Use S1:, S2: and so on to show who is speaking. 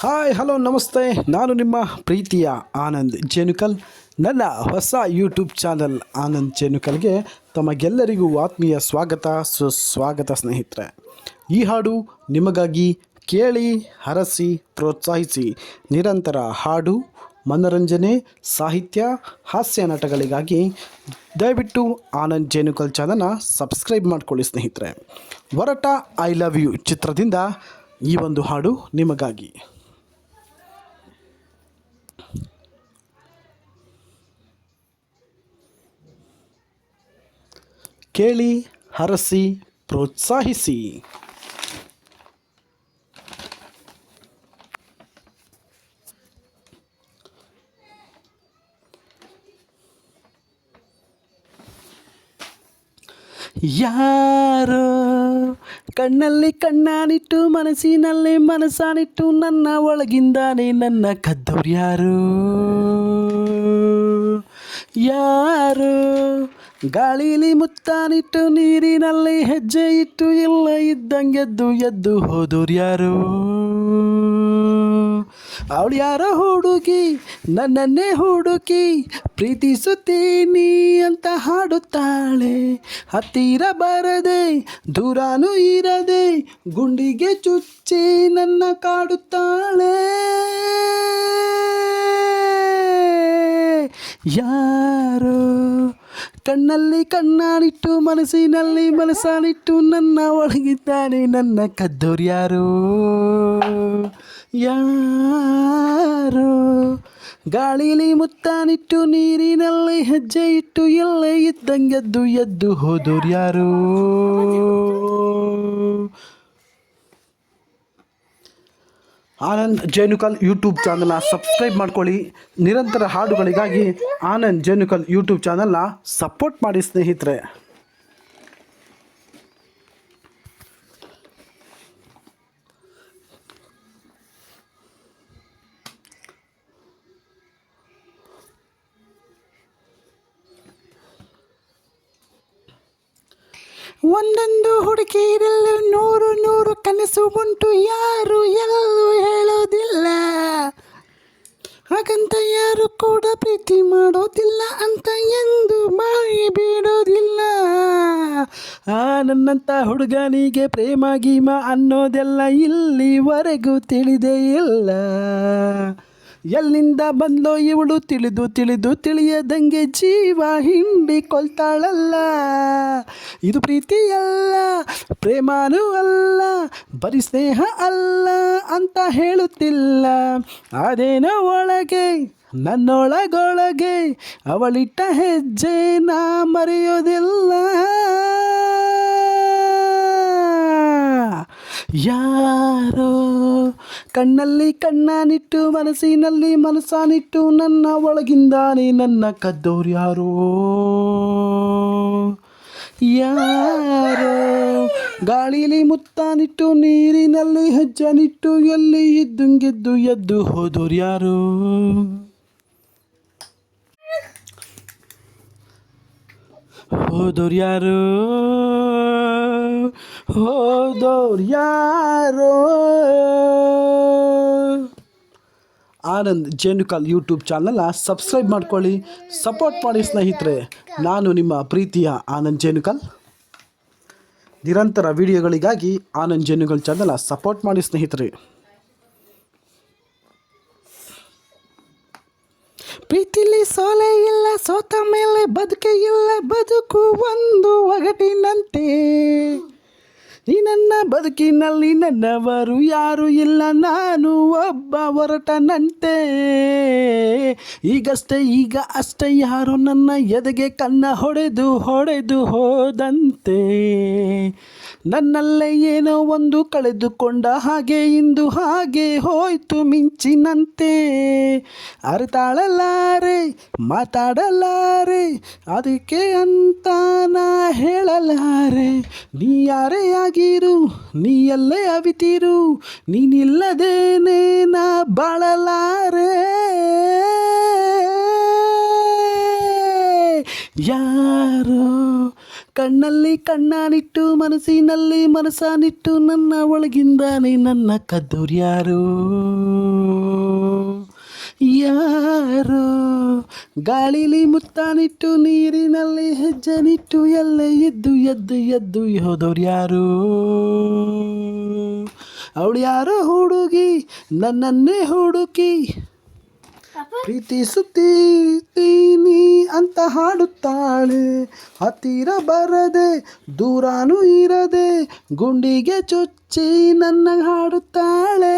S1: Hi hello ನಮಸ್ತೆ. ನಾನು ನಿಮ್ಮ ಪ್ರೀತಿಯ ಆನಂದ್ ಜೇನುಕಲ್. ನನ್ನ ಹೊಸ ಯೂಟ್ಯೂಬ್ ಚಾನಲ್ ಆನಂದ್ ಜೇನುಕಲ್ಗೆ ತಮಗೆಲ್ಲರಿಗೂ ಆತ್ಮೀಯ ಸ್ವಾಗತ ಸುಸ್ವಾಗತ ಸ್ನೇಹಿತರೆ. ಈ ಹಾಡು ನಿಮಗಾಗಿ. ಕೇಳಿ, ಹರಸಿ, ಪ್ರೋತ್ಸಾಹಿಸಿ. ನಿರಂತರ ಹಾಡು, ಮನೋರಂಜನೆ, ಸಾಹಿತ್ಯ, ಹಾಸ್ಯ ನಾಟಗಳಿಗಾಗಿ ದಯವಿಟ್ಟು ಆನಂದ್ ಜೇನುಕಲ್ ಚಾನಲ್ನ ಸಬ್ಸ್ಕ್ರೈಬ್ ಮಾಡ್ಕೊಳ್ಳಿ ಸ್ನೇಹಿತರೆ. ಹೊರಟ ಐ ಲವ್ ಯು ಚಿತ್ರದಿಂದ ಈ ಒಂದು ಹಾಡು ನಿಮಗಾಗಿ. ಕೇಳಿ, ಹರಸಿ, ಪ್ರೋತ್ಸಾಹಿಸಿ. ಯಾರೋ ಕಣ್ಣಲ್ಲಿ ಕಣ್ಣಾನಿಟ್ಟು ಮನಸ್ಸಿನಲ್ಲಿ ಮನಸ್ಸಾನಿಟ್ಟು ನನ್ನ ಒಳಗಿಂದಾನೆ ನನ್ನ ಕದ್ದವ್ರ್ಯಾರು. ಯಾರು ಗಾಳಿಲಿ ಮುತ್ತಾನಿಟ್ಟು ನೀರಿನಲ್ಲಿ ಹೆಜ್ಜೆ ಇಟ್ಟು ಇಲ್ಲ ಇದ್ದಂಗೆದ್ದು ಎದ್ದು ಹೋದೋರ್ಯಾರು. ಅವಳು ಯಾರೋ ಹುಡುಗಿ ನನ್ನನ್ನೇ ಹುಡುಕಿ ಪ್ರೀತಿಸುತ್ತೀನಿ ಅಂತ ಹಾಡುತ್ತಾಳೆ. ಹತ್ತಿರ ಬರದೆ ದೂರಾನು ಇರದೆ ಗುಂಡಿಗೆ ಚುಚ್ಚಿ ನನ್ನ ಕಾಡುತ್ತಾಳೆ. ಯಾರೋ ಕಣ್ಣಲ್ಲಿ ಕಣ್ಣಾನಿಟ್ಟು ಮನಸ್ಸಿನಲ್ಲಿ ಮನಸ್ಸಾನಿಟ್ಟು ನನ್ನ ಒಳಗಿದ್ದಾನೆ ನನ್ನ ಕದ್ದೋರ್ಯಾರು. ಯಾರೋ ಗಾಳಿಲಿ ಮುತ್ತಾನಿಟ್ಟು ನೀರಿನಲ್ಲಿ ಹೆಜ್ಜೆ ಇಟ್ಟು ಎಲ್ಲೇ ಇದ್ದಂಗೆದ್ದು ಎದ್ದು ಹೋದೋರ್ಯಾರು. ಆನಂದ್ ಜೇನುಕಲ್ ಯೂಟ್ಯೂಬ್ ಚಾನಲ್ನ ಸಬ್ಸ್ಕ್ರೈಬ್ ಮಾಡ್ಕೊಳ್ಳಿ. ನಿರಂತರ ಹಾಡುಗಳಿಗಾಗಿ ಆನಂದ್ ಜೇನುಕಲ್ ಯೂಟ್ಯೂಬ್ ಚಾನಲ್ನ ಸಪೋರ್ಟ್ ಮಾಡಿ ಸ್ನೇಹಿತರೆ. ಒಂದೊಂದು ಹುಡುಗಿಯರಲ್ಲೂ ನೂರು ನೂರು ಕನಸು ಉಂಟು, ಯಾರು ಎಲ್ಲೂ ಹೇಳೋದಿಲ್ಲ. ಹಾಗಂತ ಯಾರು ಕೂಡ ಪ್ರೀತಿ ಮಾಡೋದಿಲ್ಲ ಅಂತ ಎಂದು ಬಾಯಿ ಬಿಡೋದಿಲ್ಲ. ನನ್ನಂಥ ಹುಡುಗನಿಗೆ ಪ್ರೇಮ ಗೀಮ ಅನ್ನೋದೆಲ್ಲ ಇಲ್ಲಿವರೆಗೂ ತಿಳಿದೇ ಇಲ್ಲ. ಎಲ್ಲಿಂದ ಬಂದೋ ಇವಳು ತಿಳಿದು ತಿಳಿದು ತಿಳಿಯದಂಗೆ ಜೀವ ಹಿಂಡಿ ಕೊಲ್ತಾಳಲ್ಲ. ಇದು ಪ್ರೀತಿಯಲ್ಲ, ಪ್ರೇಮನೂ ಅಲ್ಲ, ಬರೀ ಸ್ನೇಹ ಅಲ್ಲ ಅಂತ ಹೇಳುತ್ತಿಲ್ಲ. ಅದೇನೋ ಒಳಗೆ ನನ್ನೊಳಗೊಳಗೆ ಅವಳಿಟ್ಟ ಹೆಜ್ಜೆ ನಾ ಮರೆಯೋದಿಲ್ಲ. ಯಾರೋ ಕಣ್ಣಲ್ಲಿ ಕಣ್ಣಾನಿಟ್ಟು ಮನಸ್ಸಿನಲ್ಲಿ ಮನಸ್ಸಾನಿಟ್ಟು ನನ್ನ ಒಳಗಿಂದಾನೆ ನನ್ನ ಕದ್ದೋರ್ಯಾರೋ. ಯಾರೋ ಗಾಳಿಲಿ ಮುತ್ತಾನಿಟ್ಟು ನೀರಿನಲ್ಲಿ ಹೆಜ್ಜನಿಟ್ಟು ಎಲ್ಲಿ ಇದ್ದಂಗೆದ್ದು ಎದ್ದು ಹೋದೋರ್ಯಾರು. ಹೋದೋರ್ಯಾರು ಹೋದೋರ್ಯಾರೋ. ಆನಂದ್ ಜೇನುಕಲ್ ಯೂಟ್ಯೂಬ್ ಚಾನಲ್ನ ಸಬ್ಸ್ಕ್ರೈಬ್ ಮಾಡ್ಕೊಳ್ಳಿ, ಸಪೋರ್ಟ್ ಮಾಡಿ ಸ್ನೇಹಿತರೆ. ನಾನು ನಿಮ್ಮ ಪ್ರೀತಿಯ ಆನಂದ್ ಜೇನುಕಲ್. ನಿರಂತರ ವಿಡಿಯೋಗಳಿಗಾಗಿ ಆನಂದ್ ಜೇನುಕಲ್ ಚಾನಲ್ನ ಸಪೋರ್ಟ್ ಮಾಡಿ ಸ್ನೇಹಿತರೆ. ಪ್ರೀತಿಲಿ ಸೋಲೆ ಇಲ್ಲ, ಸೋತ ಮೇಲೆ ಬದುಕೆ ಇಲ್ಲ, ಬದುಕು ಒಂದು ಒಗಟಿನಂತೆ. ಈ ನನ್ನ ಬದುಕಿನಲ್ಲಿ ನನ್ನವರು ಯಾರು ಇಲ್ಲ, ನಾನು ಒಬ್ಬ ಹೊರಟನಂತೆ. ಈಗ ಅಷ್ಟೇ ಯಾರು ನನ್ನ ಎದೆಗೆ ಕನ್ನ ಹೊಡೆದು ಹೊಡೆದು ಹೋದಂತೆ. ನನ್ನಲ್ಲೇ ಏನೋ ಒಂದು ಕಳೆದುಕೊಂಡ ಹಾಗೆ ಇಂದು ಹಾಗೆ ಹೋಯ್ತು ಮಿಂಚಿನಂತೆ. ಅರಿತಾಳಲಾರೆ ಮಾತಾಡಲಾರೆ, ಅದಕ್ಕೆ ಅಂತ ನಾ ಹೇಳಲಾರೆ. ನೀ ಯಾರೇ ಆಗಿರು, ನೀ ಎಲ್ಲೇ ಅವಿತಿರು, ನೀನಿಲ್ಲದೇನೆ ನಾ ಬಾಳಲಾರೆ. ಯಾರೋ ಕಣ್ಣಲ್ಲಿ ಕಣ್ಣಾನಿಟ್ಟು ಮನಸ್ಸಿನಲ್ಲಿ ಮನಸ್ಸಾನಿಟ್ಟು ನನ್ನ ಒಳಗಿಂದಾನೆ ನನ್ನ ಕದ್ದೋರ್ಯಾರು ಯಾರೋ ಗಾಳಿಲಿ ಮುತ್ತಾನಿಟ್ಟು ನೀರಿನಲ್ಲಿ ಹೆಜ್ಜೆನಿಟ್ಟು ಎಲ್ಲೇ ಎದ್ದು ಎದ್ದು ಎದ್ದು ಹೋದೋರ್ಯಾರು ಅವಳು ಯಾರೋ ಹುಡುಗಿ ನನ್ನನ್ನೇ ಹುಡುಕಿ ಪ್ರೀತಿಸುತ್ತೀನಿ ಅಂತ ಹಾಡುತ್ತಾಳೆ ಹತ್ತಿರ ಬರದೆ ದೂರಾನು ಇರದೆ ಗುಂಡಿಗೆ ಚುಚ್ಚಿ ನನ್ನ ಹಾಡುತ್ತಾಳೆ